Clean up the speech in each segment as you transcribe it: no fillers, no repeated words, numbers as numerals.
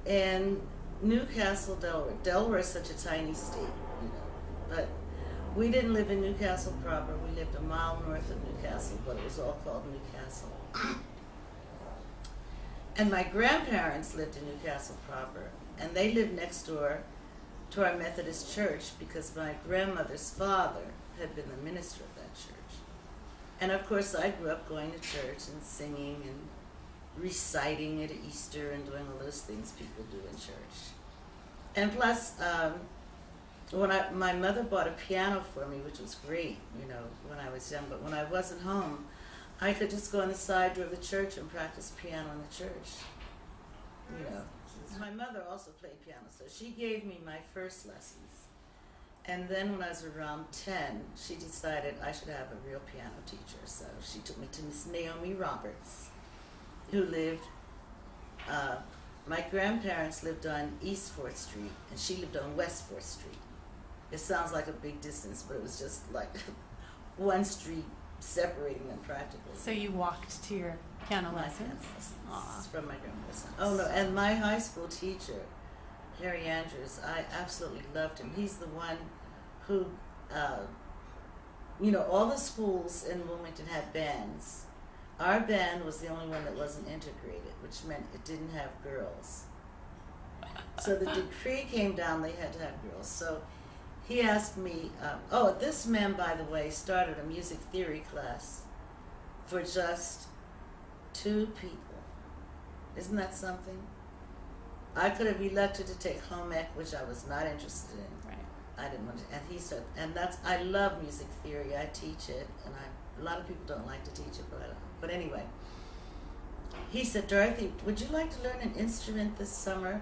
in Newcastle, Delaware. Delaware is such a tiny state, you know, but we didn't live in Newcastle proper. We lived a mile north of Newcastle, but it was all called Newcastle. And my grandparents lived in Newcastle proper, and they lived next door to our Methodist church because my grandmother's father had been the minister of that church. And of course I grew up going to church and singing and reciting at Easter and doing all those things people do in church. And plus, my mother bought a piano for me, which was great, you know, when I was young, but when I wasn't home, I could just go on the side door of the church and practice piano in the church, you know. My mother also played piano, so she gave me my first lessons. And then when I was around 10, she decided I should have a real piano teacher, so she took me to Miss Naomi Roberts, who lived, my grandparents lived on East 4th Street, and she lived on West 4th Street. It sounds like a big distance, but it was just like one street separating them practically. So you walked to your piano lessons? From my grandmother's house. Oh no, and my high school teacher, Harry Andrews, I absolutely loved him. He's the one who, you know, all the schools in Wilmington had bands. Our band was the only one that wasn't integrated, which meant it didn't have girls. So the decree came down, they had to have girls. So he asked me, this man, by the way, started a music theory class for just 2 people. Isn't that something? I could have elected to take home ec, which I was not interested in. Right. I didn't want to, and he said, I love music theory, I teach it, and a lot of people don't like to teach it, but I don't. But anyway, he said, Dorothy, would you like to learn an instrument this summer?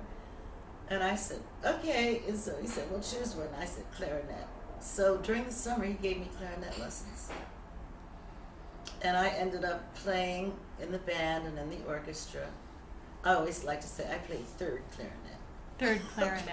And I said, okay. And so he said, well, choose one. I said, clarinet. So during the summer, he gave me clarinet lessons. And I ended up playing in the band and in the orchestra. I always like to say I played third clarinet. Third clarinet.